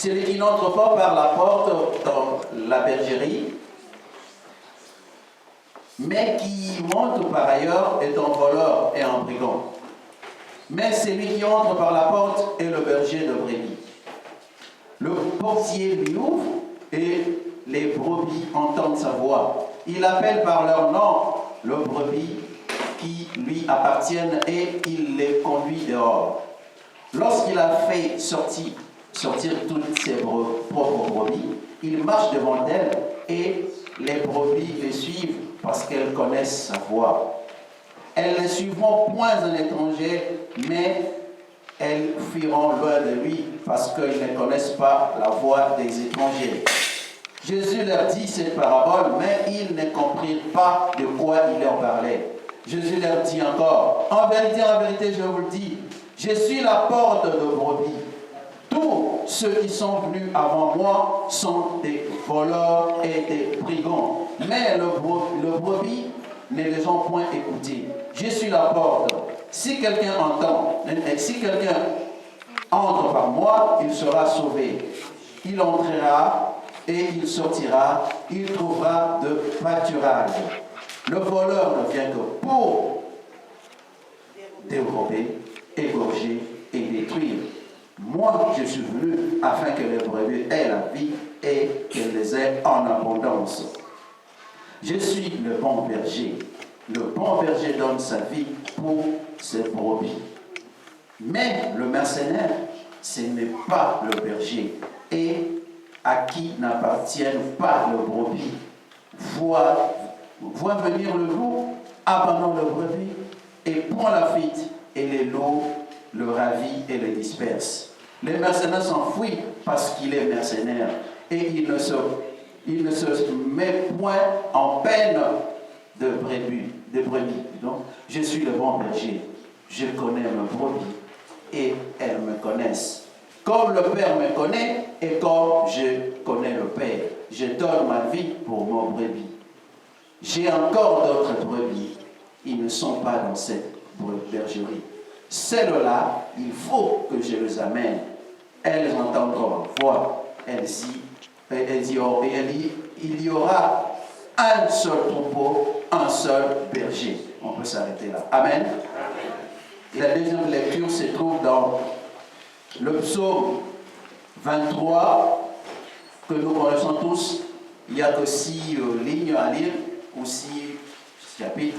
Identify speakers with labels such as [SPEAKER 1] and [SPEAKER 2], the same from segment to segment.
[SPEAKER 1] Celui qui n'entre pas par la porte dans la bergerie, mais qui monte par ailleurs est un voleur et un brigand. Mais celui qui entre par la porte est le berger de brebis. Le portier lui ouvre et les brebis entendent sa voix. Il appelle par leur nom le brebis qui lui appartiennent et il les conduit dehors. Lorsqu'il a fait sortir toutes ses propres brebis, il marche devant elles et les brebis les suivent parce qu'elles connaissent sa voix. Elles ne suivront point un étranger, mais elles fuiront loin de lui parce qu'ils ne connaissent pas la voix des étrangers. Jésus leur dit cette parabole, mais ils ne comprirent pas de quoi il leur parlait. Jésus leur dit encore, en vérité, je vous le dis, je suis la porte de brebis. Tous ceux qui sont venus avant moi sont des voleurs et des brigands. Mais le brebis ne les ont point écoutés. Je suis la porte. Si quelqu'un entre par moi, il sera sauvé. Il entrera et il sortira, il trouvera de pâturage. Le voleur ne vient que pour dérober, égorger et détruire. Moi, je suis venu afin que les brebis aient la vie et qu'elles les aient en abondance. Je suis le bon berger. Le bon berger donne sa vie pour ses brebis. Mais le mercenaire, ce n'est pas le berger, et à qui n'appartiennent pas le brebis. Voit venir le loup, abandonne le brebis, et prend la fuite, et les loups le ravit et le disperse. Les mercenaires s'enfuient parce qu'il est mercenaire, et il ne se met point en peine de brebis. Donc, je suis le bon berger. Je connais mes brebis et elles me connaissent. Comme le Père me connaît et comme je connais le Père, je donne ma vie pour mon brebis. J'ai encore d'autres brebis. Ils ne sont pas dans cette bergerie. Celles-là, il faut que je les amène. Elles entendront ma voix. Il y aura un seul troupeau, un seul berger. On peut s'arrêter là. Amen. Et la deuxième lecture se trouve dans le psaume 23, que nous connaissons tous. Il n'y a que 6 lignes à lire, ou 6 chapitres,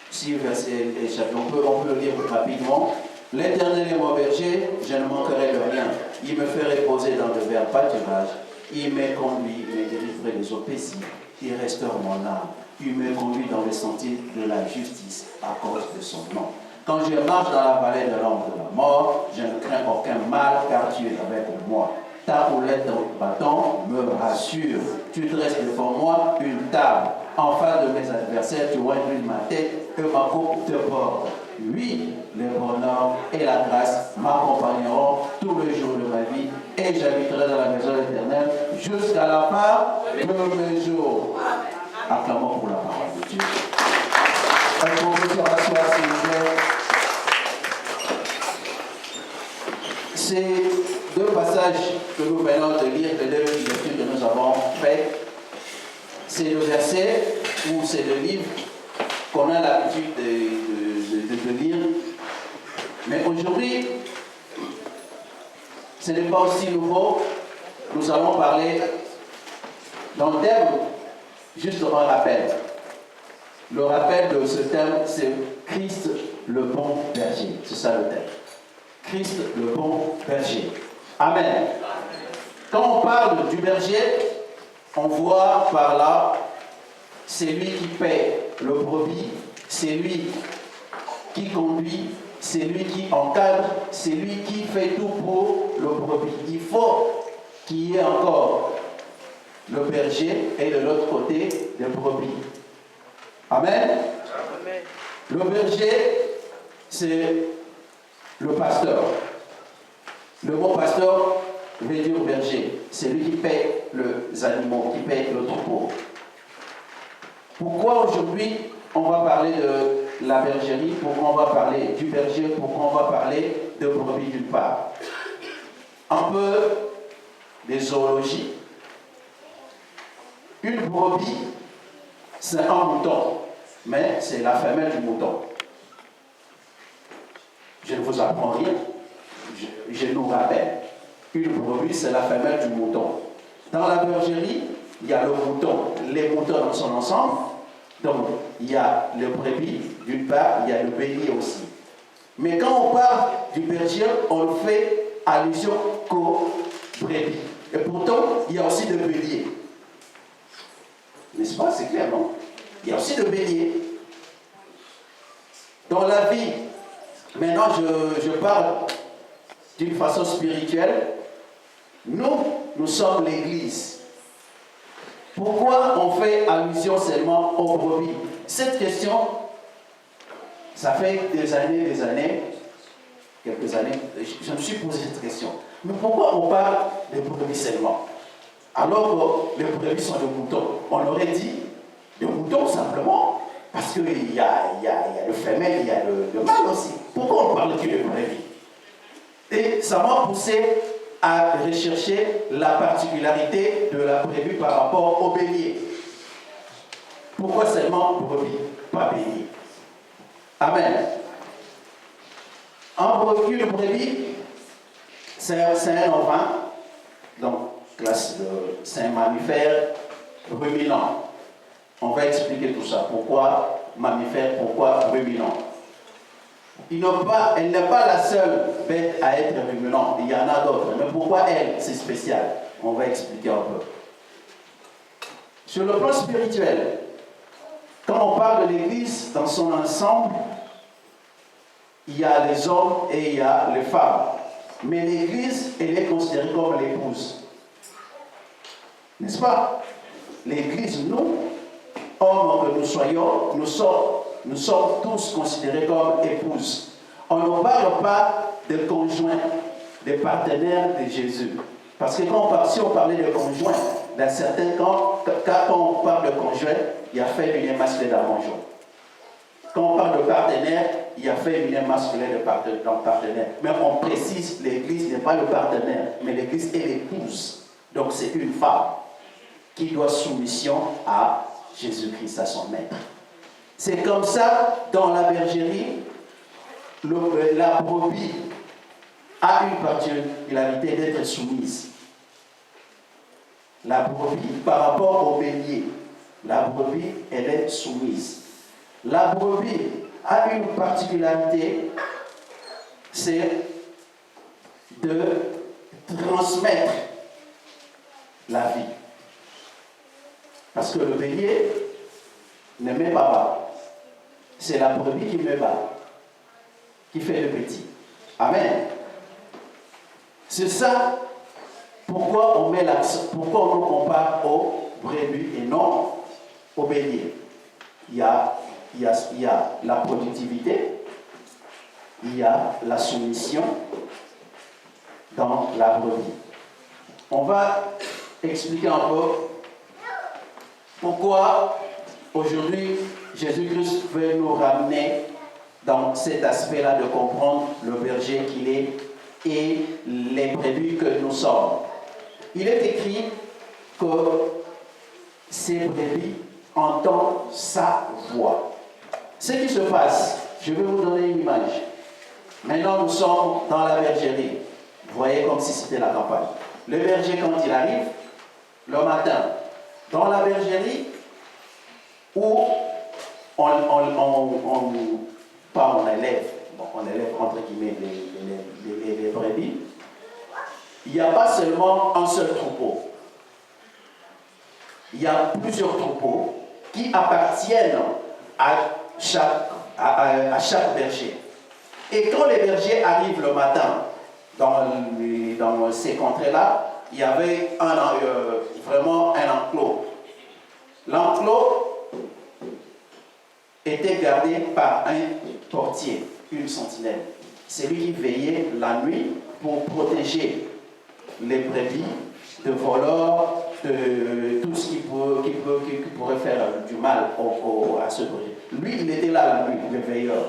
[SPEAKER 1] 6 versets et chapitres. On peut le lire rapidement. L'Éternel est mon berger, je ne manquerai de rien. Il me fait reposer dans de verts pâturages. Il me conduit, me délivre des eaux paisibles. Il restaure mon âme. Il me conduit dans les sentiers de la justice à cause de son nom. Quand je marche dans la vallée de l'ombre de la mort, je ne crains aucun mal, car tu es avec moi. Ta roulette de bâton me rassure. Tu dresses devant moi une table. En face de mes adversaires, tu oindris ma tête et ma coupe de bord. Oui, le bonheur et la grâce m'accompagneront tous les jours de ma vie et j'habiterai dans la maison éternelle jusqu'à la fin de mes jours. Acclamons pour la parole de Dieu. Est-ce qu'on peut se rasseoir, s'il vous plaît? Ces 2 passages que nous venons de lire, les 2 lectures que nous avons faites, c'est le verset ou c'est le livre qu'on a l'habitude de lire. Mais aujourd'hui, ce n'est pas aussi nouveau. Nous allons parler dans le thème, juste un rappel. Le rappel de ce thème, c'est Christ le bon berger. C'est ça le thème. Christ le bon berger. Amen. Quand on parle du berger, on voit par là, c'est lui qui paie le brebis, c'est lui qui conduit, c'est lui qui encadre, c'est lui qui fait tout pour le brebis. Il faut qu'il y ait encore le berger et de l'autre côté les brebis. Amen. Le berger, c'est le pasteur. Le mot pasteur veut dire berger. C'est lui qui paie les animaux, qui paie le troupeau. Pourquoi aujourd'hui on va parler de la bergerie? Pourquoi on va parler du berger? Pourquoi on va parler de brebis d'une part? Un peu de zoologie, une brebis, c'est un mouton, mais c'est la femelle du mouton. Je ne vous apprends rien, je nous rappelle. Une brebis, c'est la femelle du mouton. Dans la bergerie, il y a le mouton, les moutons dans son ensemble. Donc, il y a le brebis, d'une part, il y a le bélier aussi. Mais quand on parle du berger, on fait allusion qu'au brebis. Et pourtant, il y a aussi le bélier. N'est-ce pas? C'est clair, non? Il y a aussi le bélier. Dans la vie, maintenant je parle d'une façon spirituelle. Nous sommes l'Église. Pourquoi on fait allusion seulement aux brebis? Cette question, ça fait des années, quelques années, je me suis posé cette question. Mais pourquoi on parle de brebis seulement? Alors que les brebis sont des moutons. On aurait dit des moutons simplement, parce qu'il y a le femelle, il y a le mâle aussi. Pourquoi on parle que de brebis? Et ça m'a poussé à rechercher la particularité de la brebis par rapport au bélier. Pourquoi seulement brebis, pas bélier? Amen. Une brebis, c'est un ovin, donc c'est un mammifère ruminant. On va expliquer tout ça. Pourquoi mammifère, pourquoi ruminant? Elle n'est pas la seule bête à être ruminante. Il y en a d'autres. Mais pourquoi elle, c'est spécial? On va expliquer un peu. Sur le plan spirituel, quand on parle de l'Église dans son ensemble, il y a les hommes et il y a les femmes. Mais l'Église, elle est considérée comme l'épouse. N'est-ce pas? L'Église, nous, hommes que nous soyons, nous sommes tous considérés comme épouses. On ne parle pas de conjoints, de partenaires de Jésus. Parce que si on parlait de conjoints, dans certains cas, quand on parle de conjoint, il y a féminin masculin dans conjoint. Quand on parle de partenaire, il y a féminin masculin dans partenaire. Mais on précise, l'Église n'est pas le partenaire, mais l'Église est l'épouse. Donc c'est une femme qui doit soumission à Jésus-Christ, à son maître. C'est comme ça, dans la bergerie, la brebis a une particularité d'être soumise. La brebis, par rapport au bélier, la brebis, elle est soumise. La brebis a une particularité, c'est de transmettre la vie. Parce que le bélier ne met pas bas. C'est la brebis qui met bas, qui fait le petit. Amen. C'est ça pourquoi on met l'accent, pourquoi on compare au brebis et non au bélier. Il y a la productivité, il y a la soumission dans la brebis. On va expliquer un peu pourquoi aujourd'hui Jésus-Christ veut nous ramener dans cet aspect-là de comprendre le berger qu'il est et les brebis que nous sommes. Il est écrit que ces brebis entendent sa voix. Ce qui se passe, je vais vous donner une image. Maintenant, nous sommes dans la bergerie. Vous voyez comme si c'était la campagne. Le berger, quand il arrive, le matin, dans la bergerie, où on élève entre guillemets les brebis, il n'y a pas seulement un seul troupeau. Il y a plusieurs troupeaux qui appartiennent à chaque berger. Et quand les bergers arrivent le matin dans ces contrées-là, il y avait vraiment un enclos. L'enclos était gardé par un portier, une sentinelle. C'est lui qui veillait la nuit pour protéger les brebis de voleurs, de tout ce qui pourrait faire du mal à ce berger. Lui, il était là la nuit, le veilleur.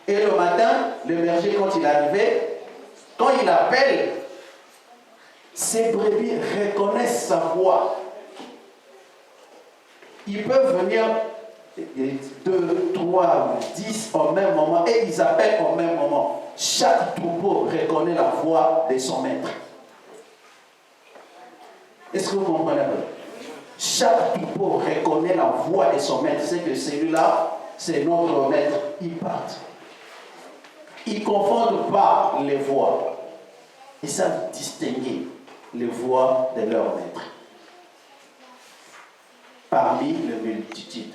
[SPEAKER 1] Et le matin, le berger, quand il arrivait, quand il appelle ces brebis reconnaissent sa voix. Ils peuvent venir 2, 3, 10 au même moment et ils appellent au même moment. Chaque troupeau reconnaît la voix de son maître. Est-ce que vous comprenez un peu? Chaque troupeau reconnaît la voix de son maître. C'est que celui-là, c'est notre maître. Ils partent. Ils ne confondent pas les voix. Ils savent distinguer les voix de leur maître parmi les multitudes.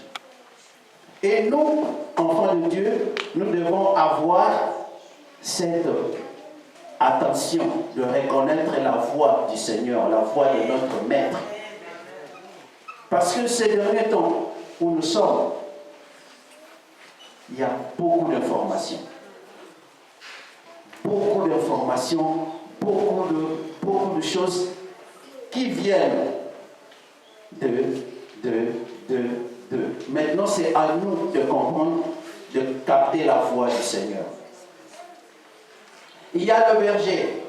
[SPEAKER 1] Et nous, enfants de Dieu, nous devons avoir cette attention de reconnaître la voix du Seigneur, la voix de notre maître. Parce que ces derniers temps où nous sommes, il y a beaucoup d'informations. Beaucoup d'informations, beaucoup de choses qui viennent de. Maintenant, c'est à nous de comprendre, de capter la voix du Seigneur. Il y a le berger.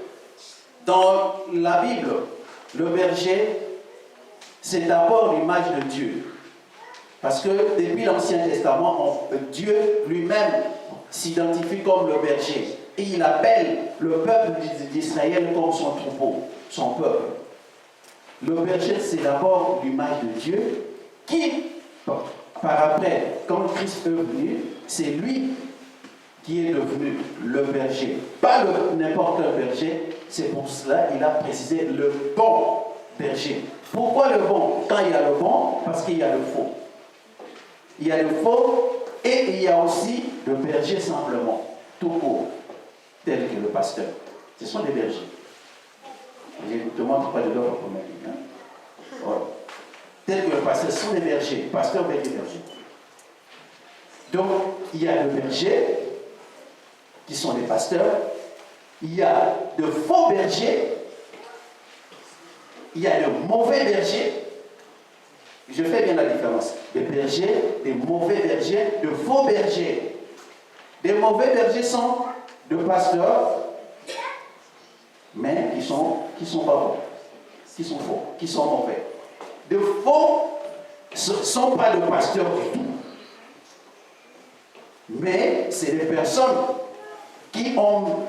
[SPEAKER 1] Dans la Bible, le berger, c'est d'abord l'image de Dieu. Parce que depuis l'Ancien Testament, Dieu lui-même s'identifie comme le berger. Et il appelle le peuple d'Israël comme son troupeau, son peuple. Le berger, c'est d'abord l'image de Dieu qui, par après, quand Christ est venu, c'est lui qui est devenu le berger. Pas n'importe quel berger, c'est pour cela qu'il a précisé le bon berger. Pourquoi le bon? Quand il y a le bon, parce qu'il y a le faux. Il y a le faux et il y a aussi le berger simplement, tout court, tel que le pasteur. Ce sont des bergers. Je ne te montre pas de l'ordre pour ma vie. Voilà. Tel que le pasteur, ce sont des bergers. Pasteur, berger, berger. Donc, il y a le berger, qui sont des pasteurs. Il y a de faux bergers. Il y a de mauvais bergers. Je fais bien la différence. Des bergers, des mauvais bergers, de faux bergers. Les mauvais bergers sont de pasteurs, mais qui sont pas bons, qui sont faux, qui sont mauvais. De faux ne sont pas de pasteurs du tout. Mais c'est des personnes qui ont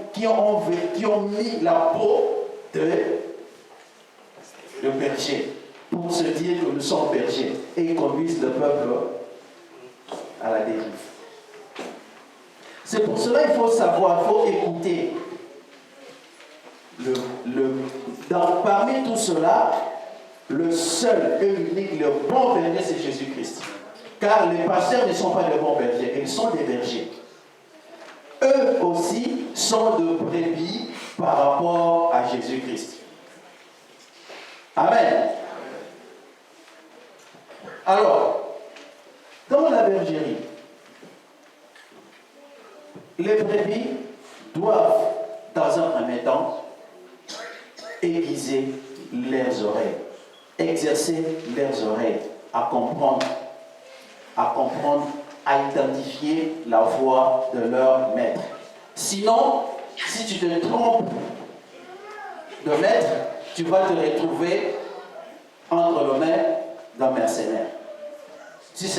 [SPEAKER 1] mis la peau de berger pour se dire que nous sommes bergers et ils conduisent le peuple à la dérive. C'est pour cela qu'il faut savoir, il faut écouter. Parmi tout cela, le seul et unique, le bon berger, c'est Jésus-Christ. Car les pasteurs ne sont pas des bons bergers, ils sont des bergers. Eux aussi sont de brebis par rapport à Jésus-Christ. Amen. Alors, dans la bergerie, les brebis doivent, dans un premier temps, aiguiser leurs oreilles, exercer leurs oreilles à comprendre, à identifier la voix de leur maître. Sinon, si tu te trompes de maître, tu vas te retrouver entre les mains d'un mercenaire. Si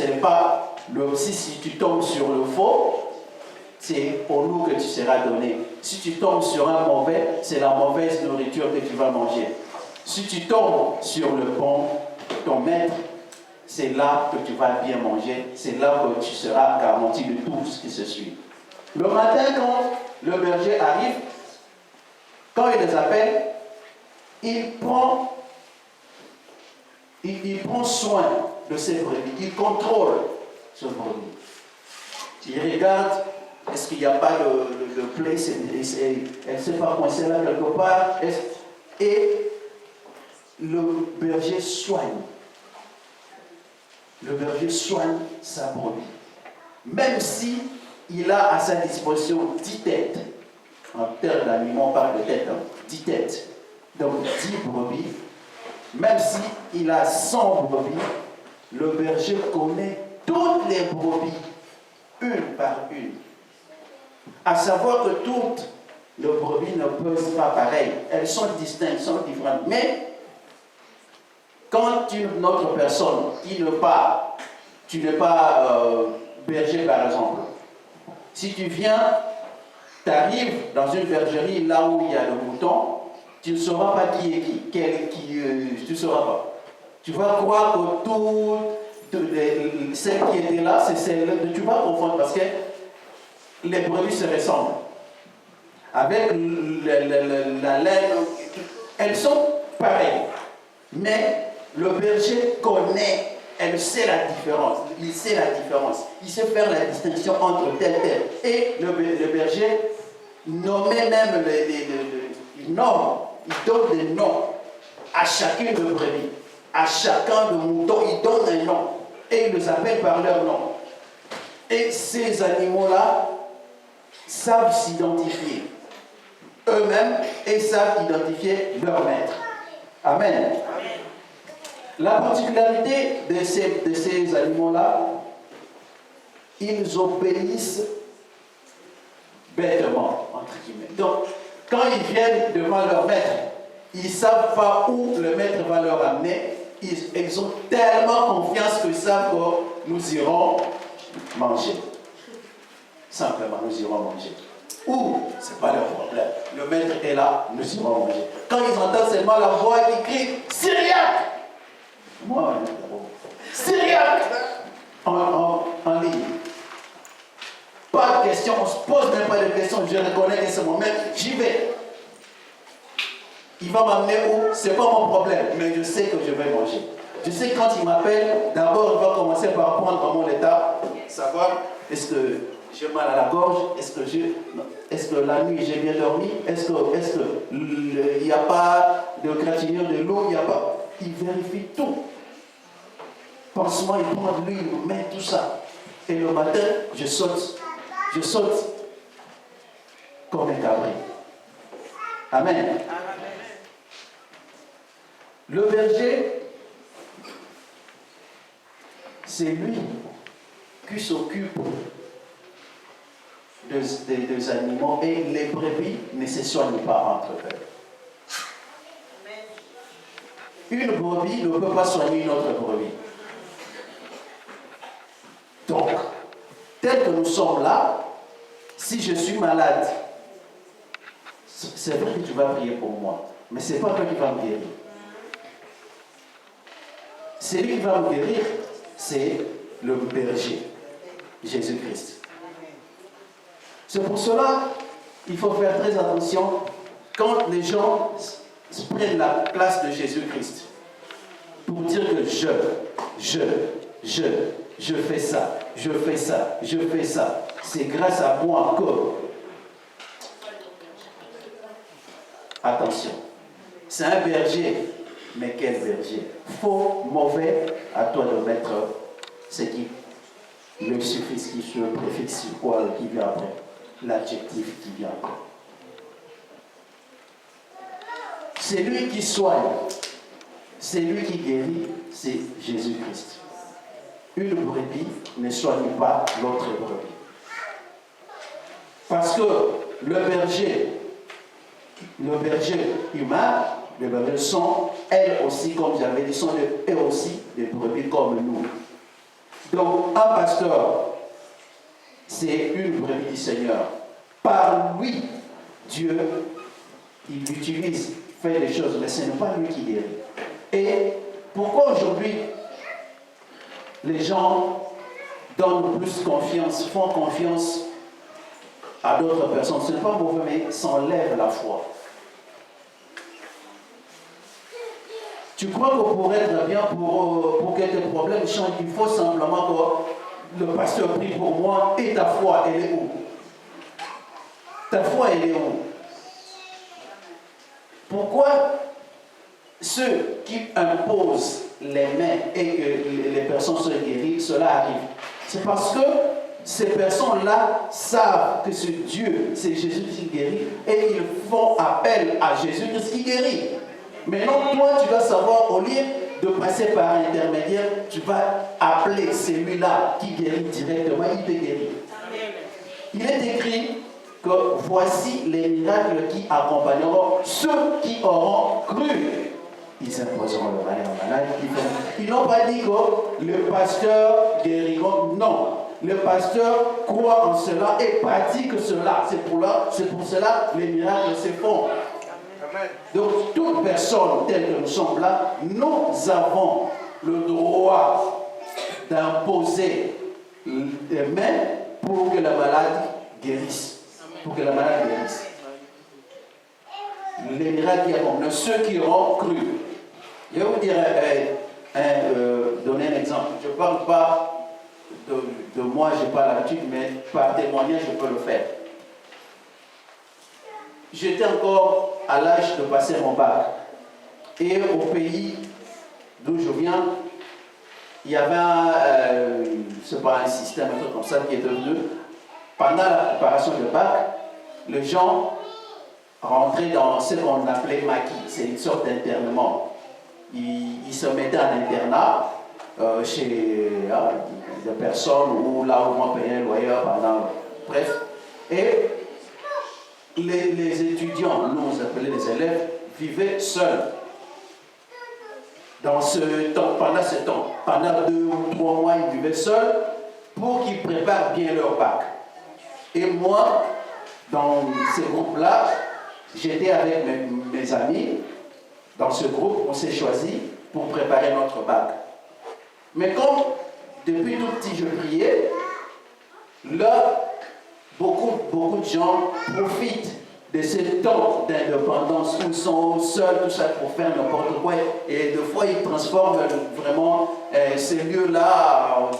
[SPEAKER 1] tu tombes sur le faux, c'est au loup que tu seras donné. Si tu tombes sur un mauvais, c'est la mauvaise nourriture que tu vas manger. Si tu tombes sur le bon, ton maître, c'est là que tu vas bien manger, c'est là que tu seras garanti de tout ce qui se suit. Le matin, quand le berger arrive, quand il les appelle, il prend soin de ses brebis, il contrôle ses brebis. Il regarde, est-ce qu'il n'y a pas le plaie, elle ne s'est pas coincée là quelque part, et le berger soigne. Le berger soigne sa brebis. Même si il a à sa disposition 10 têtes, en termes d'animaux, on parle de têtes, 10 têtes, donc 10 brebis, même s'il a 100 brebis, le berger connaît toutes les brebis, une par une. À savoir que toutes les brebis ne pesent pas pareil. Elles sont distinctes, sont différentes. Mais quand une autre personne qui n'est pas, tu n'es pas berger par exemple, si tu viens, tu arrives dans une bergerie là où il y a le mouton, tu ne sauras pas qui est qui. Tu ne sauras pas. Tu vas croire que celle qui était là, c'est celle-là. Tu vas confondre parce que les brebis se ressemblent. Avec la laine, elles sont pareilles. Mais le berger connaît, elle sait la différence. Il sait la différence. Il sait faire la distinction entre tel. Et le berger nommait même il donne des noms à chacune de brebis, à chacun de mouton, il donne un nom. Et il les appelle par leur nom. Et ces animaux-là savent s'identifier eux-mêmes et savent identifier leur maître. Amen. La particularité de ces animaux-là, ils obéissent bêtement, entre guillemets. Donc, quand ils viennent devant leur maître, ils ne savent pas où le maître va leur amener. Ils ont tellement confiance qu'ils savent que nous irons manger. Simplement, nous irons manger. Ou, ce n'est pas leur problème. Le maître est là, nous irons manger. Quand ils entendent seulement la voix qui crie « Syriaque !» Moi, Syriaque en ligne. Pas de question, on ne se pose même pas de questions. Je reconnais que c'est mon maître, j'y vais. Il va m'amener où? C'est pas mon problème, mais je sais que je vais manger. Je sais que quand il m'appelle, d'abord il va commencer par prendre mon état, savoir est-ce que j'ai mal à la gorge, est-ce que la nuit j'ai bien dormi, est-ce qu'il n'y a pas de gratinure de l'eau, il n'y a pas. Il vérifie tout. Pansement, il prend de l'huile, il met tout ça. Et le matin, je saute comme un cabri. Amen. Le berger, c'est lui qui s'occupe des animaux et les brebis ne se soignent pas entre eux. Une brebis ne peut pas soigner une autre brebis. Donc, tel que nous sommes là, si je suis malade, c'est vrai que tu vas prier pour moi, mais ce n'est pas toi qui vas me guérir. Celui qui va me guérir, c'est le berger, Jésus-Christ. C'est pour cela qu'il faut faire très attention quand les gens prennent la place de Jésus-Christ pour dire que je fais ça, je fais ça, je fais ça. C'est grâce à moi que... Attention, c'est un berger, mais quel berger? Faux, mauvais, à toi de mettre ce qui le suffixe, qui se préfixe sur quoi, qui vient après, l'adjectif qui vient après. C'est lui qui soigne, c'est lui qui guérit, c'est Jésus-Christ. Une brebis ne soigne pas l'autre brebis. Parce que le berger humain, les bergers sont, elles aussi, comme j'avais dit, sont eux aussi des brebis comme nous. Donc, un pasteur, c'est une brebis du Seigneur. Par lui, Dieu, il l'utilise, fait des choses, mais ce n'est pas lui qui guérit. Et pourquoi aujourd'hui, les gens donnent plus confiance, font confiance à d'autres personnes? Ce n'est pas mauvais, mais s'enlève la foi. Tu crois que pour être bien, pour que tes problèmes changent, il faut simplement que le pasteur prie pour moi et ta foi, elle est où? Ta foi, elle est où? Pourquoi ceux qui imposent les mains et que les personnes soient guéries, cela arrive? C'est parce que ces personnes-là savent que c'est Dieu, c'est Jésus qui guérit, et ils font appel à Jésus-Christ qui guérit. Mais non, toi, tu dois savoir, au lieu de passer par un intermédiaire, tu vas appeler celui-là qui guérit directement, il te guérit. Il est écrit que voici les miracles qui accompagneront ceux qui auront cru. Ils imposeront le malheur aux malades. Ils n'ont pas dit que le pasteur guérira. Non. Le pasteur croit en cela et pratique cela. C'est pour cela que les miracles se font. Donc, toute personne telle que nous sommes là, nous avons le droit d'imposer les mains pour que la maladie guérisse. Pour que la maladie guérisse. Les miracles qui accompagnent ceux qui auront cru. Je vais vous dire, donner un exemple. Je ne parle pas de moi, je n'ai pas l'habitude, mais par témoignage, je peux le faire. J'étais encore à l'âge de passer mon bac. Et au pays d'où je viens, il y avait c'est pas un système, un truc comme ça qui est devenu. Pendant la préparation du bac, les gens rentraient dans ce qu'on appelait maquis. C'est une sorte d'internement. Ils se mettaient en internat chez des personnes où là où on payait un loyer pendant. Bref. Et les étudiants, nous on appelait les élèves, vivaient seuls. Dans ce temps, pendant ce temps, pendant 2 ou 3 mois, ils vivaient seuls pour qu'ils préparent bien leur bac. Et moi, dans ce groupe-là, j'étais avec mes amis. Dans ce groupe, on s'est choisi pour préparer notre bac. Mais comme depuis tout petit je priais, là, beaucoup de gens profitent de ce temps d'indépendance où ils sont seuls, tout ça, pour faire n'importe quoi. Et des fois, ils transforment vraiment ces lieux-là en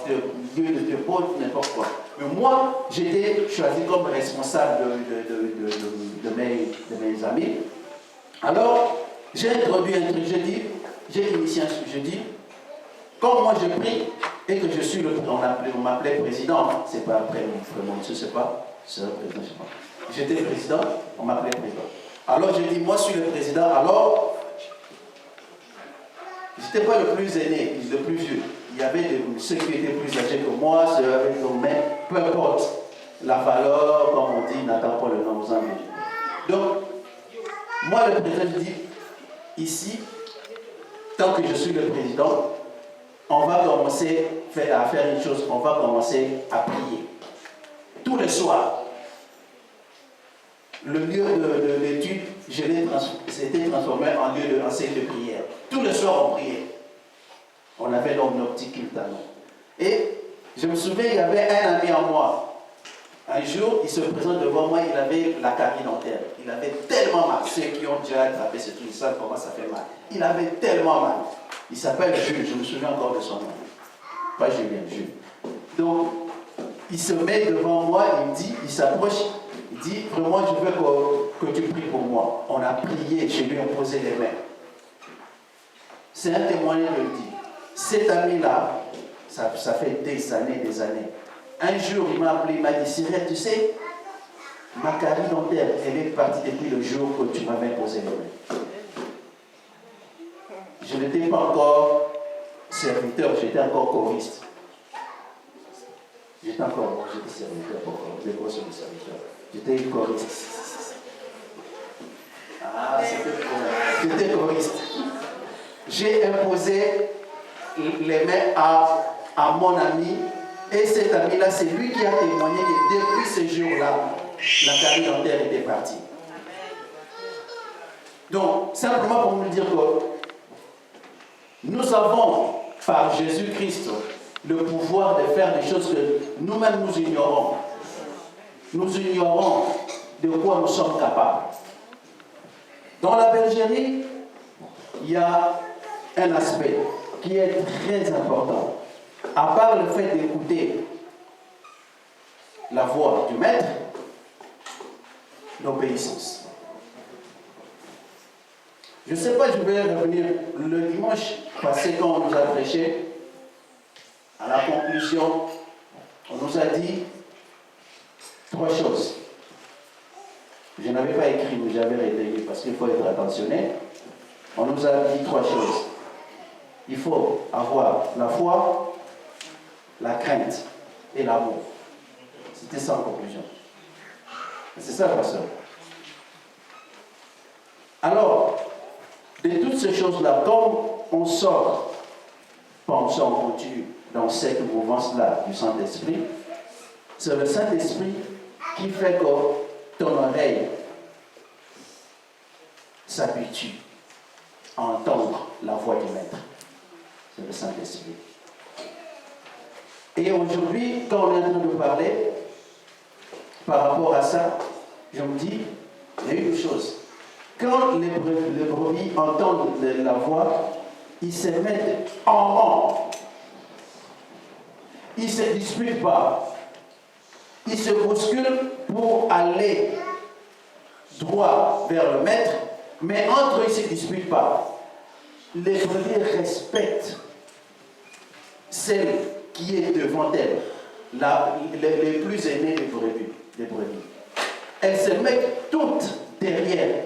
[SPEAKER 1] lieux de dépôt, n'importe quoi. Mais moi, j'étais choisi comme responsable de mes amis. Alors, j'ai introduit un truc, j'ai initié un truc, je dis, comme moi je prie et que je suis on m'appelait président, c'est pas après mon monsieur, c'est pas, c'est le président, je sais pas. J'étais président, on m'appelait président. Alors je dis, moi je suis le président, alors, je n'étais pas le plus aîné, le plus vieux. Il y avait ceux qui étaient plus âgés que moi, ceux avec nos mains, peu importe la valeur, comme on dit, n'attend pas le nom aux amis. Donc, moi le président, je dis, ici, tant que je suis le président, on va commencer à faire une chose, on va commencer à prier. Tous les soirs, le lieu d'étude, c'était transformé en lieu d'enseignement de prière. Tous les soirs, on priait. On avait donc nos petits cultes à nous. Et je me souviens, il y avait un ami en moi. Un jour, il se présente devant moi, il avait la carie dentaire. Il avait tellement mal. Ceux qui ont déjà attrapé ce truc, ils savent comment ça fait mal. Il avait tellement mal. Il s'appelle Jules, je me souviens encore de son nom. Pas Julien, Jules. Donc, il se met devant moi, il s'approche, il dit, vraiment, je veux que tu pries pour moi. On a prié, je lui ai posé les mains. C'est un témoignage de le dire. Cet ami-là, ça fait des années. Un jour, il m'a appelé, il m'a dit, Cyril, tu sais, ma carie dentaire, elle est partie depuis le jour que tu m'avais posé les mains. Je n'étais pas encore serviteur, j'étais encore choriste. J'étais serviteur, des postes de serviteur. J'étais choriste. Ah, j'étais choriste. J'ai imposé les mains à mon ami, et cet ami-là, c'est lui qui a témoigné que depuis ce jour-là, la carie dentaire était partie. Donc, simplement pour nous dire que nous avons, par Jésus-Christ, le pouvoir de faire des choses que nous-mêmes nous ignorons. Nous ignorons de quoi nous sommes capables. Dans la bergerie, il y a un aspect qui est très important. À part le fait d'écouter la voix du maître, l'obéissance. Je ne sais pas, je vais revenir le dimanche passé quand on nous a prêché. À la conclusion, on nous a dit 3 choses. Je n'avais pas écrit, mais j'avais relayé parce qu'il faut être attentionné. On nous a dit 3 choses. Il faut avoir la foi, la crainte et l'amour. C'était ça en conclusion. C'est ça, pasteur. Alors, de toutes ces choses-là, comme on sort, on continue dans cette mouvance-là du Saint-Esprit, c'est le Saint-Esprit qui fait que ton oreille s'habitue à entendre la voix du Maître. C'est le Saint-Esprit. Et aujourd'hui, quand on est en train de parler par rapport à ça, je me dis, il y a une chose. Quand les brebis entendent la voix, ils se mettent en rang. Ils ne se disputent pas. Ils se bousculent pour aller droit vers le Maître, mais entre eux, ils ne se disputent pas. Les brebis respectent celle qui est devant elles, les plus aînées des brebis. Elles se mettent toutes derrière.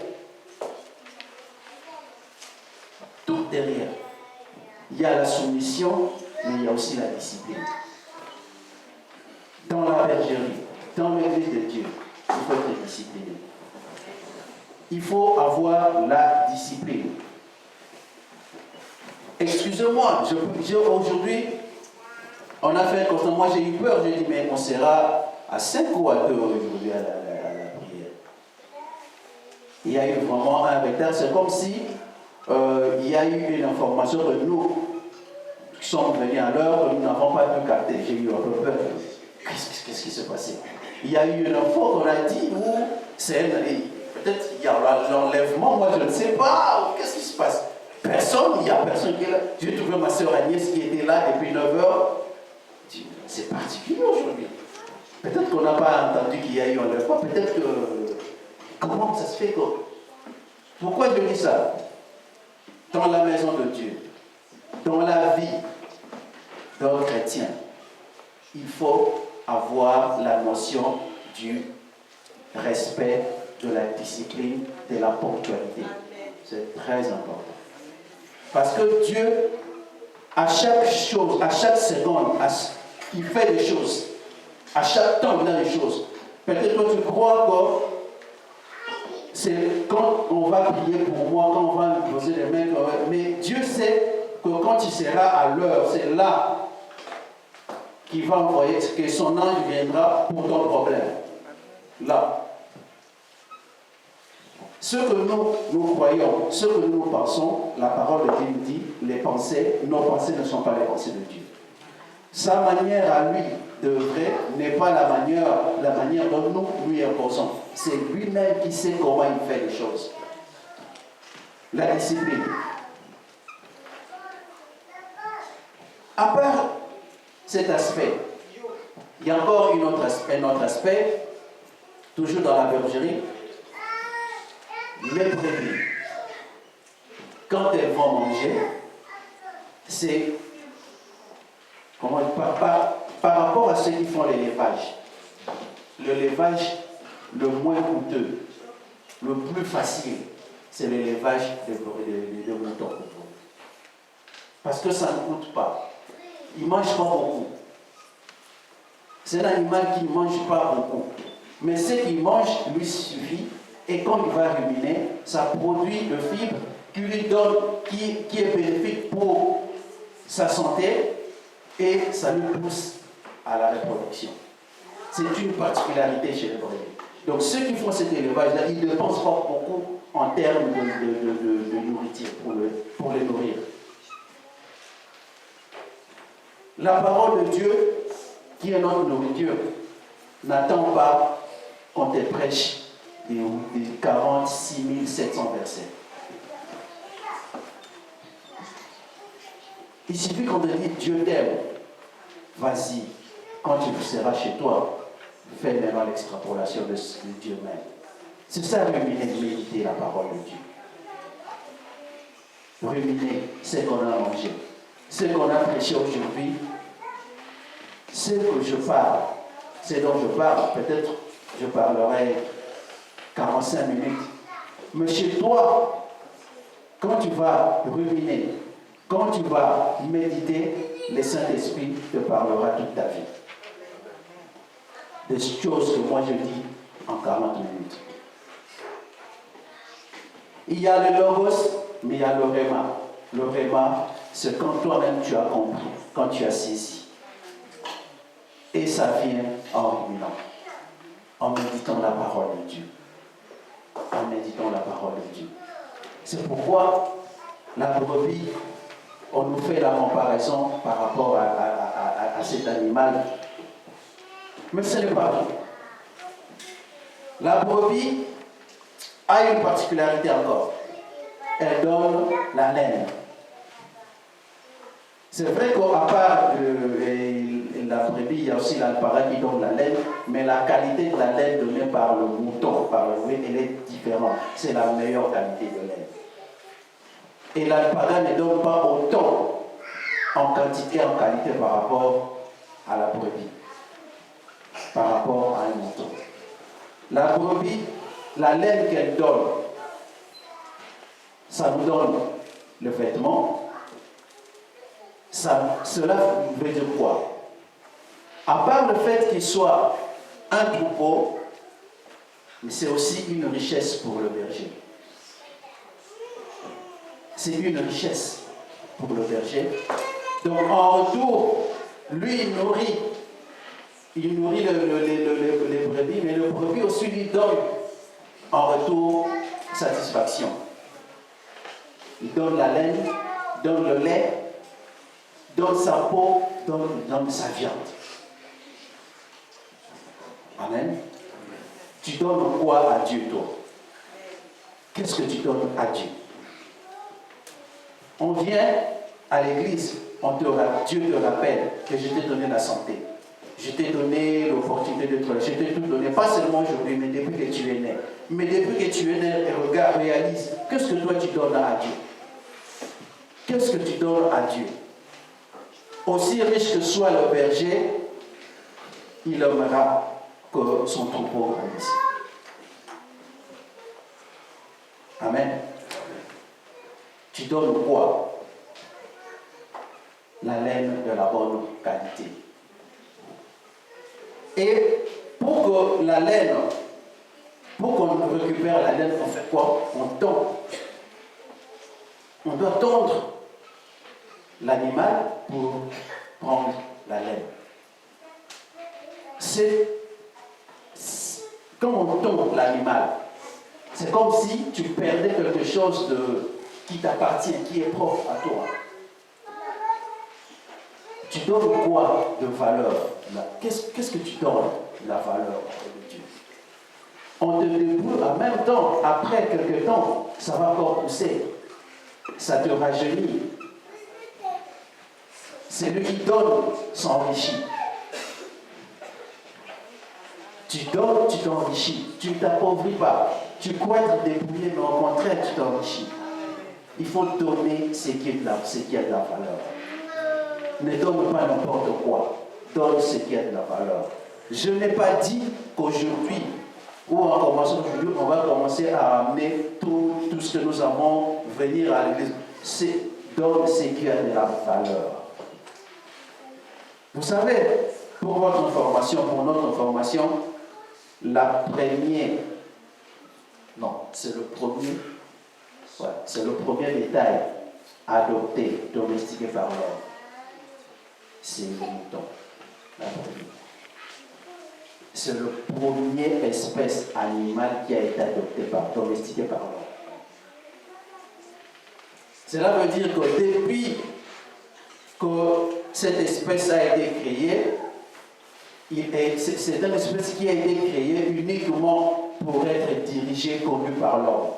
[SPEAKER 1] Toutes derrière. Il y a la soumission, mais il y a aussi la discipline. Dans la bergerie, dans l'église de Dieu, il faut être discipliné. Il faut avoir la discipline. Excusez-moi, aujourd'hui, on a fait comme ça. Moi, j'ai eu peur. J'ai dit, mais on sera à 5 ou à 2 aujourd'hui à la prière. Il y a eu vraiment un retard. C'est comme si il y a eu une information que nous qui sommes venus à l'heure, nous n'avons pas pu capter. J'ai eu un peu peur. Qu'est-ce qui s'est passé? Il y a eu une info qu'on a dit où c'est peut-être il y a l'enlèvement, moi je ne sais pas. Qu'est-ce qui se passe? Il n'y a personne qui est là. J'ai trouvé ma soeur Agnès qui était là depuis 9h. C'est particulier aujourd'hui. Peut-être qu'on n'a pas entendu qu'il y a eu enlèvement. Peut-être que. Comment ça se fait que. Pourquoi je dis ça? Dans la maison de Dieu, dans la vie d'un chrétien, il faut avoir la notion du respect, de la discipline, de la ponctualité. C'est très important. Parce que Dieu, à chaque chose, à chaque seconde, il fait des choses. À chaque temps, il a des choses. Peut-être que tu crois que c'est quand on va prier pour moi, quand on va me poser les mains, mais Dieu sait que quand tu seras à l'heure, c'est là qu'il va envoyer, que son ange viendra pour ton problème. Là. Ce que nous croyons, ce que nous pensons, la parole de Dieu nous dit, nos pensées ne sont pas les pensées de Dieu. Sa manière à lui d'œuvrer n'est pas la manière dont nous lui imposons. C'est lui-même qui sait comment il fait les choses. La discipline. À part cet aspect, il y a encore un autre aspect, toujours dans la bergerie. Les brebis, quand elles vont manger, c'est par rapport à ceux qui font l'élevage. Le levage le moins coûteux, le plus facile, c'est l'élevage de moutons. Parce que ça ne coûte pas. Il ne mange pas beaucoup. C'est un animal qui ne mange pas beaucoup. Mais ce qu'il mange lui suffit. Et quand il va ruminer, ça produit le fibre qui lui donne, qui est bénéfique pour sa santé et ça lui pousse à la reproduction. C'est une particularité chez les brebis. Donc ceux qui font cet élevage-là, ils ne dépensent pas beaucoup en termes de nourriture pour les nourrir. La parole de Dieu, qui est notre nourriture, n'attend pas qu'on te prêche des 46 700 versets. Il suffit qu'on te dise Dieu t'aime. Vas-y, quand tu seras chez toi, fais maintenant l'extrapolation de Dieu même. C'est ça, ruminer, méditer la parole de Dieu. Ruminer ce qu'on a mangé, ce qu'on a prêché aujourd'hui, ce que je parle, ce dont je parle, peut-être je parlerai 45 minutes. Mais chez toi, quand tu vas ruminer, quand tu vas méditer, le Saint-Esprit te parlera toute ta vie. Des choses que moi je dis en 40 minutes. Il y a le logos, mais il y a le réma. Le réma, c'est quand toi-même tu as compris, quand tu as saisi. Et ça vient en ruminant, en méditant la parole de Dieu. En méditant la parole de Dieu. C'est pourquoi la brebis, on nous fait la comparaison par rapport à cet animal. Mais ce n'est pas tout. La brebis a une particularité encore. Elle donne la laine. C'est vrai qu'à part la brebis, il y a aussi l'alpaga qui donne la laine, mais la qualité de la laine donnée par le mouton, par le bœuf, elle est différente. C'est la meilleure qualité de laine. Et l'alpaga ne donne pas autant en quantité, en qualité par rapport à la brebis, par rapport à un mouton. La brebis, la laine qu'elle donne, ça nous donne le vêtement. Cela veut dire quoi? À part le fait qu'il soit un troupeau, mais c'est aussi une richesse pour le berger. C'est une richesse pour le berger. Donc en retour, lui il nourrit les brebis, mais le brebis aussi lui donne en retour satisfaction. Il donne la laine, donne le lait, donne sa peau, donne sa viande. Amen. Tu donnes quoi à Dieu, toi? Qu'est-ce que tu donnes à Dieu? On vient à l'église, Dieu te rappelle que je t'ai donné la santé. Je t'ai donné l'opportunité de toi. Je t'ai tout donné, pas seulement aujourd'hui, mais depuis que tu es né. Mais depuis que tu es né, regarde, réalise, qu'est-ce que toi tu donnes à Dieu? Qu'est-ce que tu donnes à Dieu? Aussi riche que soit le berger, il aimera que son troupeau grandisse. Amen. Tu donnes quoi? La laine de la bonne qualité. Et pour que la laine, pour qu'on récupère la laine, on fait quoi? On tond. On doit tondre l'animal pour prendre la laine. Quand on tond l'animal, c'est comme si tu perdais quelque chose qui t'appartient, qui est propre à toi. Tu donnes quoi de valeur? Qu'est-ce que tu donnes la valeur de Dieu? On te débrouille en même temps, après quelques temps, ça va encore pousser. Ça te rajeunit. Celui qui donne s'enrichit. Tu donnes, tu t'enrichis. Tu ne t'appauvris pas. Tu crois être débrouillé, mais au contraire, tu t'enrichis. Il faut donner ce qui a de la valeur. Ne donne pas n'importe quoi. Donne ce qui a de la valeur. Je n'ai pas dit qu'aujourd'hui, ou en commençant aujourd'hui, on va commencer à amener tout ce que nous avons venir à l'église. Donne ce qui a de la valeur. Vous savez, pour votre information, pour notre information, c'est le premier bétail adopté, domestiqué par l'homme. C'est le mouton, la brebis. C'est le premier espèce animale qui a été domestiqué par l'homme. Cela veut dire que depuis que cette espèce a été créée, c'est une espèce qui a été créée uniquement pour être dirigée, connue par l'homme.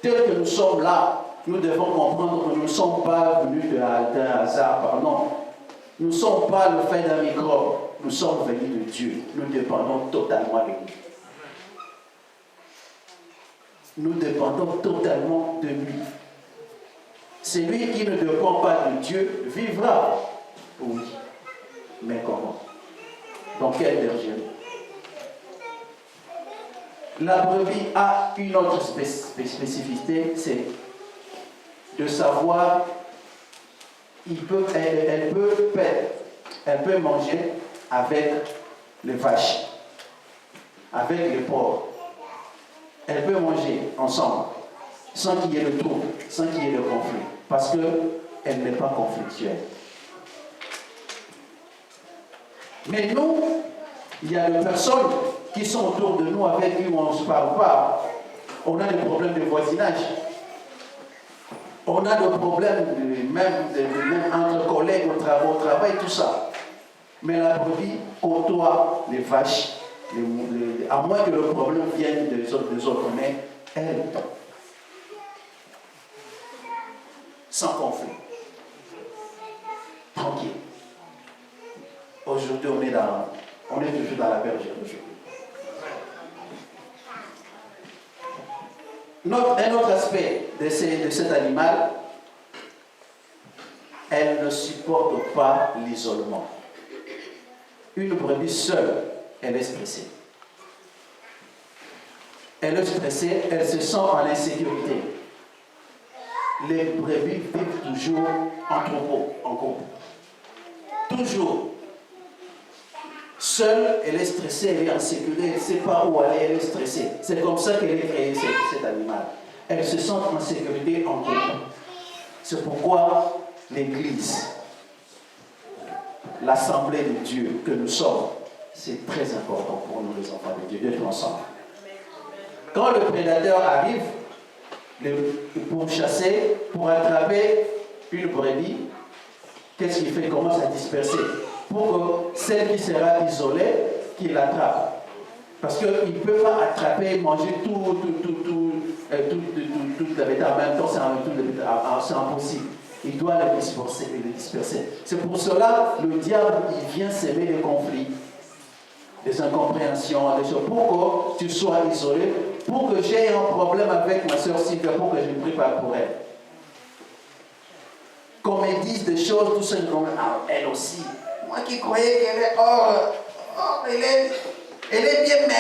[SPEAKER 1] Tel que nous sommes là, nous devons comprendre que nous ne sommes pas venus d'un hasard, pardon. Nous ne sommes pas le fait d'un microbe. Nous sommes venus de Dieu. Nous dépendons totalement de lui. Nous dépendons totalement de lui. Celui qui ne dépend pas de Dieu vivra. Oui. Mais comment? Dans quelle bergerie? La brebis a une autre spécificité, c'est de savoir, elle peut manger avec les vaches. avec les pauvres. Elle peut manger ensemble, sans qu'il y ait de trouble, sans qu'il y ait de conflit, parce qu'elle n'est pas conflictuelle. Mais nous, il y a des personnes qui sont autour de nous avec qui on ne se parle pas. On a des problèmes de voisinage. On a des problèmes même entre collègues au travail, tout ça. Mais la brebis côtoie les vaches, à moins que le problème vienne des autres, mais elle, sans conflit, tranquille. Aujourd'hui, on est toujours dans la bergerie aujourd'hui. Un autre aspect de cet animal, elle ne supporte pas l'isolement. Une brebis seule, elle est stressée. Elle est stressée, elle se sent en insécurité. Les brebis vivent toujours en troupeau, en groupe. Toujours. Seule, elle est stressée, elle est en sécurité, elle ne sait pas où aller, elle est stressée. C'est comme ça qu'elle est créée, cet animal. Elle se sent en sécurité en groupe. C'est pourquoi l'Église, l'Assemblée de Dieu que nous sommes, c'est très important pour nous les enfants de Dieu, d'être ensemble. Quand le prédateur arrive pour chasser, pour attraper une brebis, qu'est-ce qu'il fait? Il commence à disperser. Pour que celle qui sera isolée, qu'il l'attrape. Parce qu'il ne peut pas attraper, manger toute la bête en même temps, c'est impossible. Il doit le disperser. C'est pour cela que le diable, il vient s'aimer des conflits, des incompréhensions, des choses, pour que tu sois isolé, pour que j'ai un problème avec ma soeur Sylvia, pour que je ne prie pas pour elle. Qu'on me dise des choses, tout ça, elle aussi. Moi qui croyais qu'elle est, elle est bien, mais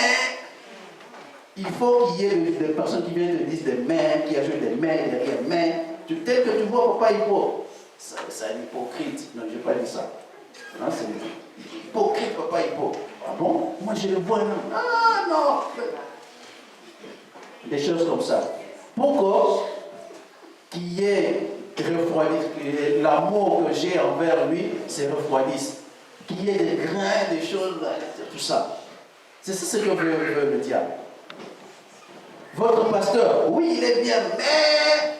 [SPEAKER 1] il faut qu'il y ait des personnes qui viennent te dire des mains, qui ajoutent des mains derrière mains. Tel que tu vois Papa Hippo. C'est un hypocrite. Non, je n'ai pas dit ça. Non, c'est un hypocrite Papa Hippo. Ah bon? Moi je le vois. Ah non. Des choses comme ça. Pour qu'il y ait l'amour que j'ai envers lui, c'est refroidisse. Qu'il y ait des grains, des choses, tout ça. C'est ça ce que veut le diable. Votre pasteur, oui, il est bien, mais...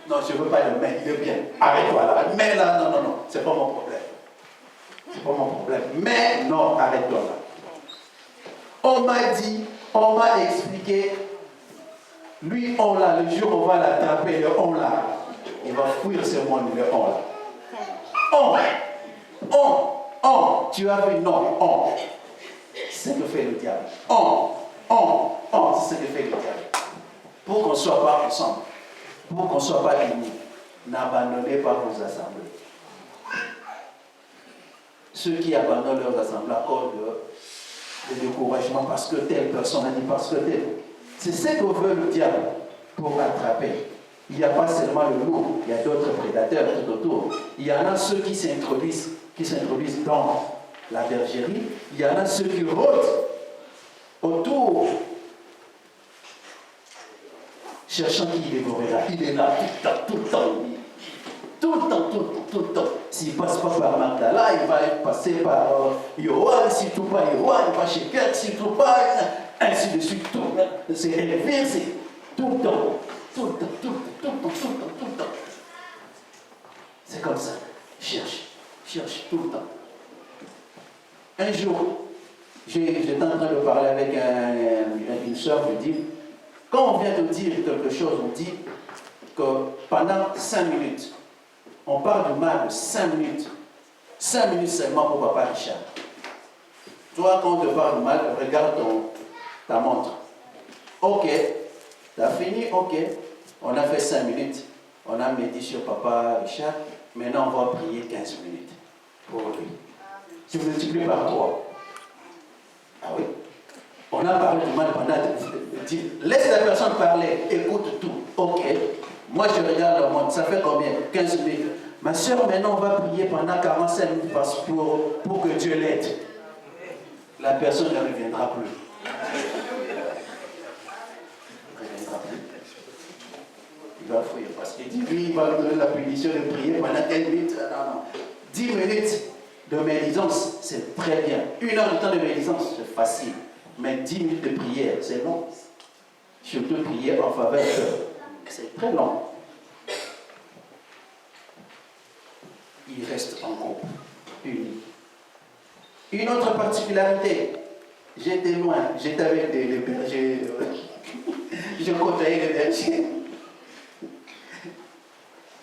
[SPEAKER 1] Non, je ne veux pas le mais, il est bien. Arrête-toi là. Mais là, non, c'est pas mon problème. C'est pas mon problème. Mais non, arrête-toi là. On m'a dit, on m'a expliqué, lui, on l'a, le jour où on va l'attraper, le on l'a. Il va fuir ce monde, le on là. On, tu as vu, non, on. C'est ce que fait le diable. C'est ce que fait le diable. Pour qu'on ne soit pas ensemble, pour qu'on ne soit pas unis, n'abandonnez pas vos assemblées. Ceux qui abandonnent leurs assemblées à cause de découragement parce que telle personne a dit parce que telle. C'est ce que veut le diable pour attraper. Il n'y a pas seulement le loup, il y a d'autres prédateurs tout autour. Il y en a ceux qui s'introduisent dans la bergerie. Il y en a ceux qui rôdent autour, cherchant qui dévorera. Il est là tout le temps. Tout le temps. S'il ne passe pas par Magdala, il va passer par Yohan. S'il ne trouve pas Yohan, il va chez Kirk. S'il ne trouve pas, ainsi de suite. C'est élevé, c'est tout le temps. Tout le temps. C'est comme ça. Cherche tout le temps. Un jour, j'étais en train de parler avec une soeur, je dis, quand on vient de dire quelque chose, on dit que pendant 5 minutes, on parle du mal de 5 minutes. 5 minutes seulement pour Papa Richard. Toi, quand on te parle du mal, regarde ta montre. Ok, tu as fini, ok. On a fait 5 minutes. On a médité sur Papa Richard. Maintenant, on va prier 15 minutes pour lui. Tu multiplies par 3. Ah oui. On a parlé du mal pendant... Laisse la personne parler, écoute tout. Ok. Moi, je regarde la montre. Ça fait combien? 15 minutes. Ma soeur, maintenant, on va prier pendant 45 minutes pour que Dieu l'aide. La personne ne reviendra plus. il va fuir. Parce qu'il dit, lui, il va nous donner la punition de prier pendant 15 minutes. Non, non. 10 minutes de médisance, c'est très bien. 1 heure de temps de médisance, c'est facile. Mais 10 minutes de prière, c'est long. Surtout prier en faveur de... C'est très long. Il reste en groupe, uni. Une autre particularité, j'étais loin, j'étais avec les bergers, je côtoyais les bergers.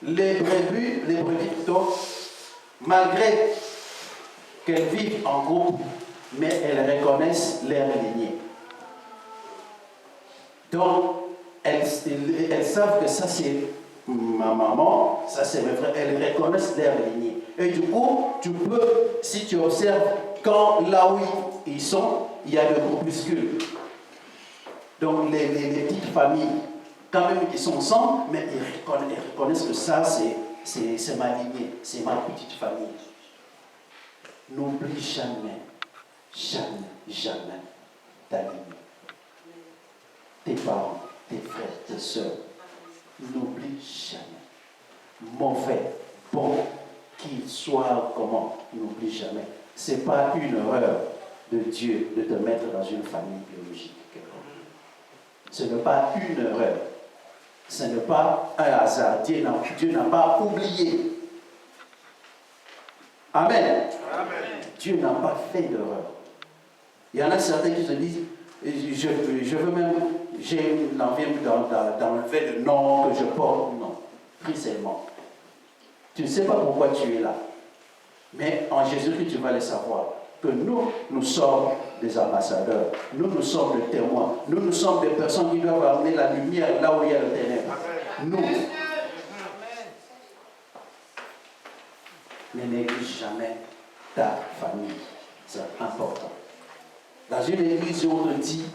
[SPEAKER 1] Les brebis plutôt, malgré qu'elles vivent en groupe, mais elles reconnaissent leur lignée. Donc, elles savent que ça c'est ma maman, ça c'est mes frères, elles reconnaissent leur lignée. Et du coup, tu peux, si tu observes, quand là où ils sont, il y a des groupuscules. Donc les petites familles, quand même ils sont ensemble, mais ils reconnaissent que ça c'est ma lignée, c'est ma petite famille. N'oublie jamais, jamais, jamais ta lignée. Tes parents, tes frères, tes soeurs, n'oublie jamais. Mauvais, bon, qu'il soit comment, n'oublie jamais. Ce n'est pas une erreur de Dieu de te mettre dans une famille biologique. Ce n'est pas une erreur. Ce n'est pas un hasard. Dieu n'a pas oublié. Amen. Amen. Dieu n'a pas fait d'erreur. Il y en a certains qui se disent, je veux même, j'ai l'envie d'enlever le nom que je porte. Non, prie seulement. Tu ne sais pas pourquoi tu es là. Mais en Jésus-Christ, tu vas le savoir. Que nous sommes des ambassadeurs. Nous sommes des témoins. Nous sommes des personnes qui doivent amener la lumière là où il y a le ténèbre. Nous. Ne néglige jamais ta famille. C'est important. Dans une église, on te dit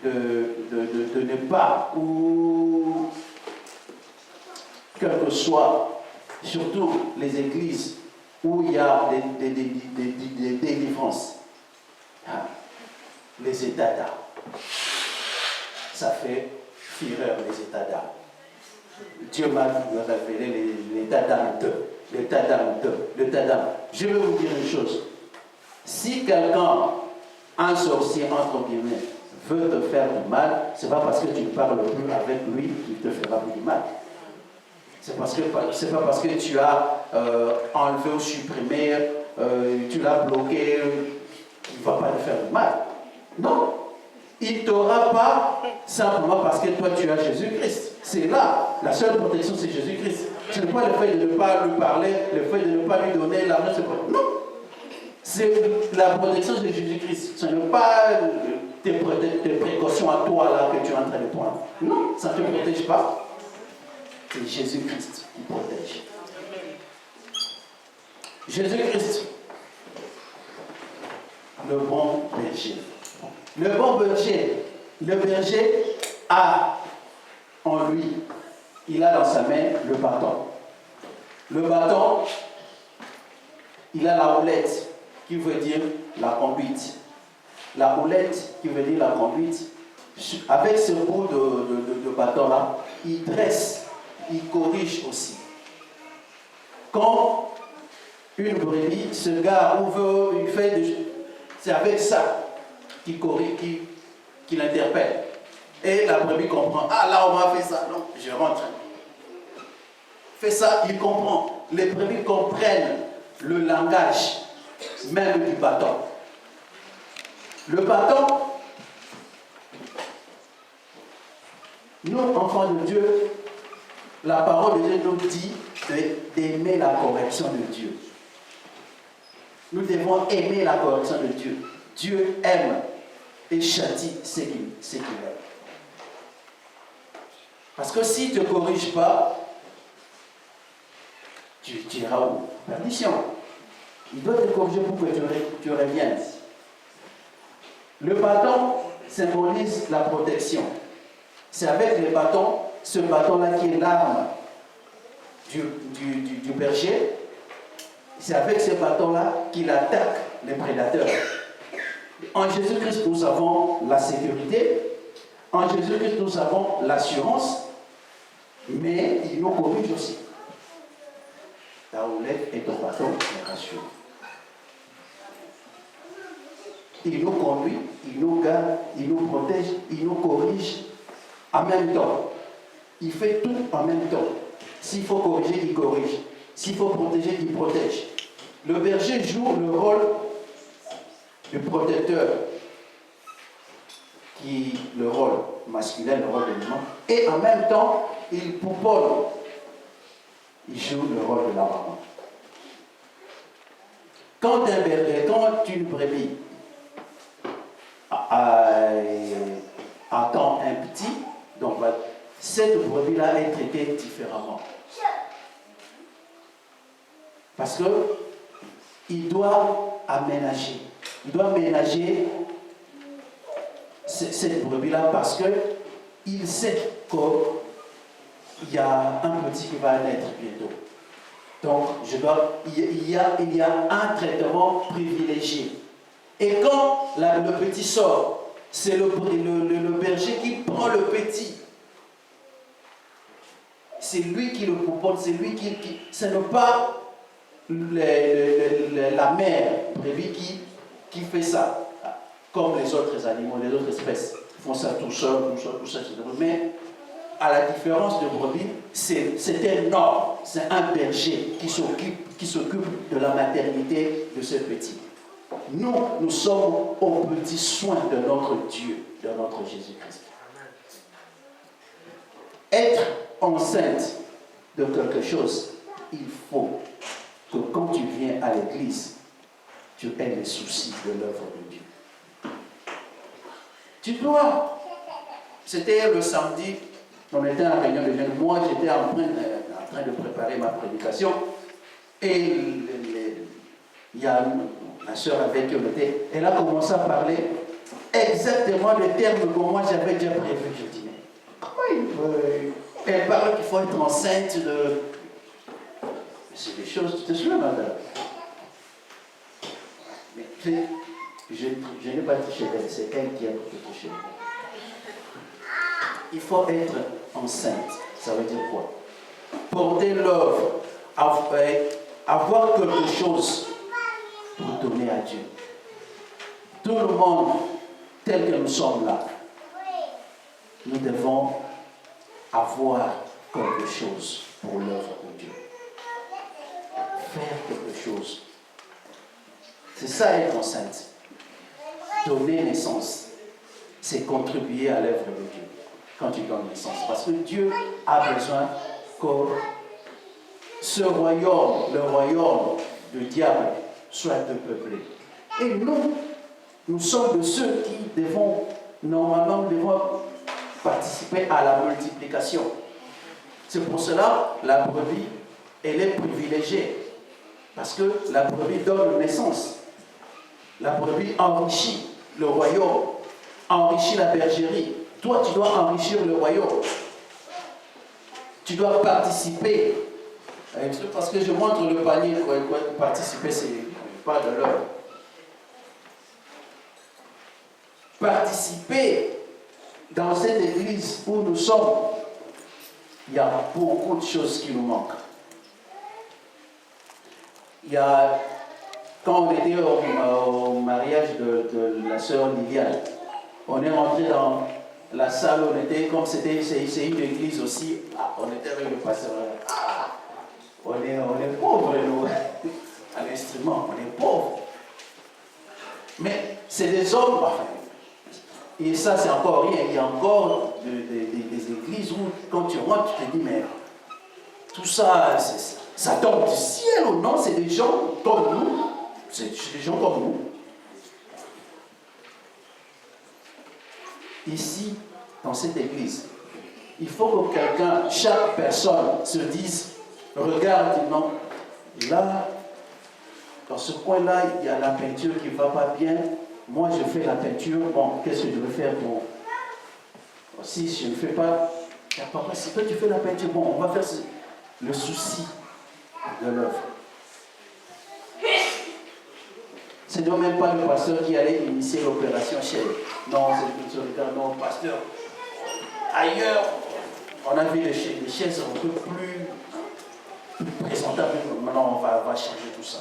[SPEAKER 1] de ne pas, ou quel que soit, surtout les églises où il y a des délivrances, les états d'âme. Ça fait fureur, les états d'âme. Dieu m'a révélé l'état d'âme 2. L'état d'âme 2. L'état d'âme. Je vais vous dire une chose. Si quelqu'un, un sorcier, entre guillemets, veut te faire du mal, ce n'est pas parce que tu ne parles plus avec lui qu'il te fera du mal. C'est pas parce que tu as enlevé ou supprimé, tu l'as bloqué, il ne va pas te faire du mal. Non. Il ne t'aura pas simplement parce que toi tu as Jésus-Christ. C'est là, la seule protection c'est Jésus-Christ. Ce n'est pas le fait de ne pas lui parler, le fait de ne pas lui donner l'argent, c'est pas... Non. C'est la protection de Jésus-Christ. Ce n'est pas tes précautions à toi là que tu es en train de prendre. Non, ça ne te protège pas. C'est Jésus-Christ qui protège. Jésus-Christ, le bon berger. Le bon berger, le berger a en lui, il a dans sa main le bâton. Le bâton, il a la houlette qui veut dire la conduite. La houlette qui veut dire la conduite. Avec ce bout de bâton-là, il dresse, il corrige aussi. Quand une brebis se gare ou veut, il fait c'est avec ça qu'il corrige, qu'il interpelle. Et la brebis comprend. Ah là, on m'a fait ça. Non, je rentre. Fais ça, il comprend. Les brebis comprennent le langage même du bâton. Le bâton, nous, enfants de Dieu, la parole de Dieu nous dit d'aimer la correction de Dieu. Nous devons aimer la correction de Dieu. Dieu aime et châtie ce qu'il aime. Parce que s'il ne te corrige pas, tu iras où? Perdition. Il doit te corriger pour que tu reviennes. Le bâton symbolise la protection. C'est avec le bâton, ce bâton-là qui est l'arme du berger. C'est avec ce bâton-là qu'il attaque les prédateurs. En Jésus-Christ, nous avons la sécurité. En Jésus-Christ, nous avons l'assurance. Mais il nous corrige aussi. Ta houlette et ton bâton me rassurent. Il nous conduit, il nous garde, il nous protège, il nous corrige en même temps. Il fait tout en même temps. S'il faut corriger, il corrige. S'il faut protéger, il protège. Le berger joue le rôle du protecteur, le rôle masculin, le rôle dominant, et en même temps, il pouponne. Il joue le rôle de la maman. Quand un berger, quand une brebis attend un petit, donc cette brebis-là est traitée différemment. Parce qu'il doit aménager. Il doit aménager cette brebis-là parce qu'il sait qu'il y a un petit qui va naître bientôt. Donc, il y a un traitement privilégié. Et quand le petit sort, c'est le berger qui prend le petit. C'est lui qui le pouponne, c'est lui qui ce n'est pas la mère brebis qui fait ça, comme les autres animaux, les autres espèces font ça tout seul, mais à la différence de brebis, c'est un homme, c'est un berger qui s'occupe de la maternité de ce petit. Nous sommes au petit soin de notre Dieu, de notre Jésus-Christ. Être enceinte de quelque chose, il faut que quand tu viens à l'église, tu aies les soucis de l'œuvre de Dieu. Tu dois. C'était le samedi, on était en réunion de jeunes. Moi, j'étais en train de préparer ma prédication. Et il y a ma soeur avec qui on était. Elle a commencé à parler exactement des termes que moi j'avais déjà prévus. Je dis, mais comment il peut. Elle parle qu'il faut être enceinte de. C'est des choses, tu te souviens, madame? Mais je n'ai pas touché d'elle, c'est elle qui a touché. Il faut être enceinte. Ça veut dire quoi? Porter l'œuvre, avoir quelque chose pour donner à Dieu. Tout le monde, tel que nous sommes là, nous devons avoir quelque chose pour l'œuvre de Dieu. Faire quelque chose. C'est ça être enceinte. Donner naissance, c'est contribuer à l'œuvre de Dieu quand tu donnes naissance. Parce que Dieu a besoin que ce royaume, le royaume du diable, soit depeuplé. Et nous sommes de ceux qui normalement devons participer à la multiplication. C'est pour cela la brebis, elle est privilégiée. Parce que la brebis donne naissance. La brebis enrichit le royaume, enrichit la bergerie. Toi, tu dois enrichir le royaume. Tu dois participer. Parce que je montre le panier, participer, c'est pas de l'heure. Participer dans cette église où nous sommes, il y a beaucoup de choses qui nous manquent. Il y a, quand on était au mariage de la sœur Liliane, on est rentré dans la salle, on était, comme c'est une église aussi, on était avec le pasteur. On est pauvres, nous, à l'instrument, on est pauvres. Mais c'est des hommes, enfin, et ça c'est encore rien, il y a encore des églises où quand tu rentres, tu te dis, mais tout ça, ça tombe du ciel ou non? C'est des gens comme nous. C'est des gens comme nous. Ici, dans cette église, il faut que quelqu'un, chaque personne se dise, regarde, non, là, dans ce coin-là, il y a la peinture qui ne va pas bien. Moi, je fais la peinture. Bon, qu'est-ce que je vais faire pour... Si je ne fais pas... Papa, si toi tu fais la peinture, bon, on va faire le souci de l'œuvre. Ce n'est même pas le pasteur qui allait initier l'opération chez. Non, c'est tout le temps, non, pasteur. Ailleurs, On a vu les chaises un peu plus présentables. Maintenant, on va changer tout ça.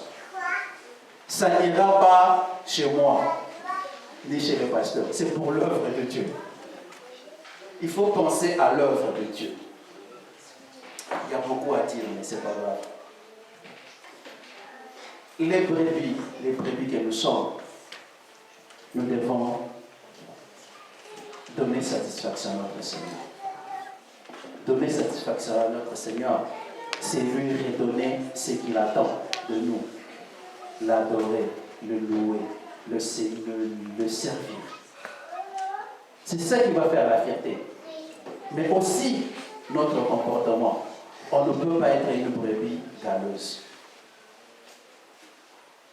[SPEAKER 1] Ça n'ira pas chez moi, ni chez le pasteur. C'est pour l'œuvre de Dieu. Il faut penser à l'œuvre de Dieu. Il y a beaucoup à dire, mais ce n'est pas grave. Les brebis que nous sommes, nous devons donner satisfaction à notre Seigneur. Donner satisfaction à notre Seigneur, c'est lui redonner ce qu'il attend de nous. L'adorer, le louer, le servir. C'est ça qui va faire la fierté. Mais aussi notre comportement. On ne peut pas être une brebis galeuse.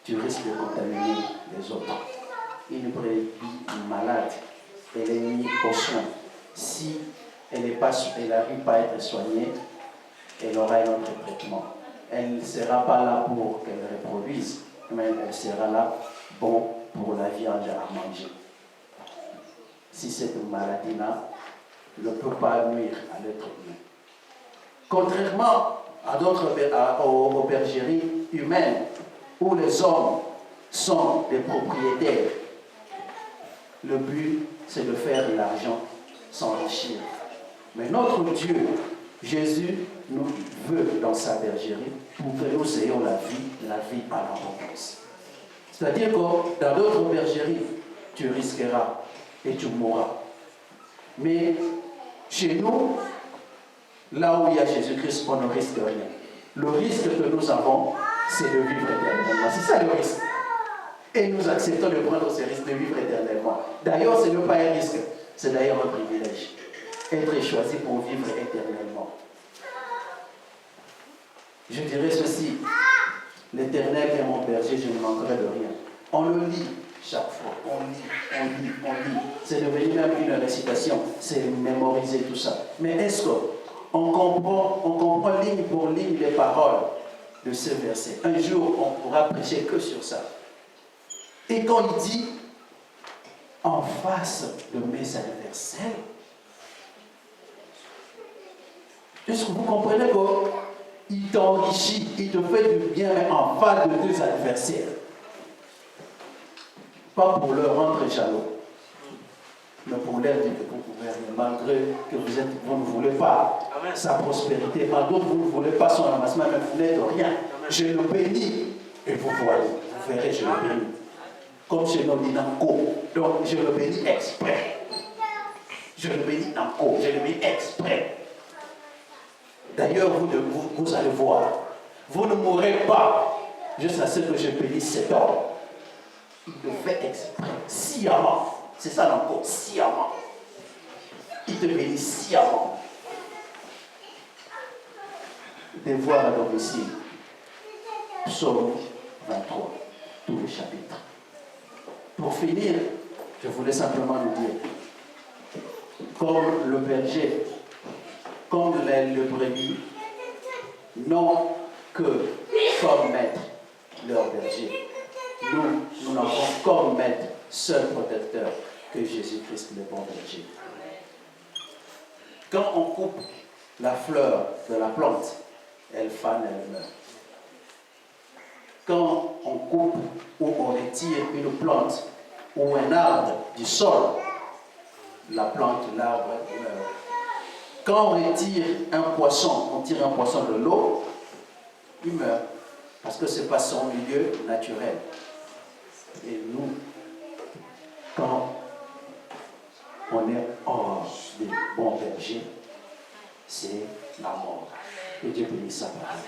[SPEAKER 1] Tu risques de contaminer les autres. Une brebis malade, elle est mise au soin. Si elle n'arrive pas à être soignée, elle aura un autre traitement. Elle ne sera pas là pour qu'elle reproduise, mais elle sera là bon pour la viande à manger. Si cette maladie-là ne peut pas nuire à l'être humain. Contrairement à aux bergeries humaines, où les hommes sont des propriétaires, le but c'est de faire de l'argent, s'enrichir. Mais notre Dieu, Jésus, nous veut dans sa bergerie pour que nous ayons la vie à l'abondance. C'est-à-dire que dans d'autres bergeries, tu risqueras et tu mourras. Mais chez nous, là où il y a Jésus-Christ, on ne risque rien. Le risque que nous avons, c'est de vivre éternellement. C'est ça le risque. Et nous acceptons de prendre ce risque de vivre éternellement. D'ailleurs, ce n'est pas un risque, c'est d'ailleurs un privilège. Être choisi pour vivre éternellement. Je dirais ceci, l'Éternel est mon berger, je ne manquerai de rien. On le lit chaque fois, on lit. C'est devenu même une récitation, c'est mémoriser tout ça. Mais est-ce qu'on comprend ligne pour ligne les paroles de ce verset? Un jour, on pourra prêcher que sur ça. Et quand il dit, en face de mes adversaires, est-ce que vous comprenez qu'il t'enrichit, il te fait du bien en face de tes adversaires? Pas pour leur rendre jaloux, mais pour leur dire que vous pouvez, malgré que vous ne voulez pas sa prospérité, malgré que vous ne voulez pas son amassement, mais vous n'êtes rien. Je le bénis et vous voyez, vous verrez, je le bénis. Comme chez nos Dinanko. Donc je le bénis exprès. Je le bénis encore, je le bénis exprès. D'ailleurs, vous allez voir, vous ne mourrez pas jusqu'à ce que je bénisse cet homme. Il le fait exprès, sciemment. C'est ça l'encore, sciemment. Il te bénit sciemment. Devoir à domicile. Psaume 23, tout le chapitre. Pour finir, je voulais simplement nous dire, comme le berger, comme le brebis, n'ont que comme maître leur berger. Nous n'avons comme maître, seul protecteur, que Jésus-Christ, le bon berger. Quand on coupe la fleur de la plante, elle fane, elle meurt. Quand on coupe ou on retire une plante ou un arbre du sol, la plante, l'arbre meurt. Quand on retire un poisson, on tire un poisson de l'eau, il meurt. Parce que ce n'est pas son milieu naturel. Et nous, quand on est hors des bons bergers, c'est la mort. Que Dieu bénisse sa parole.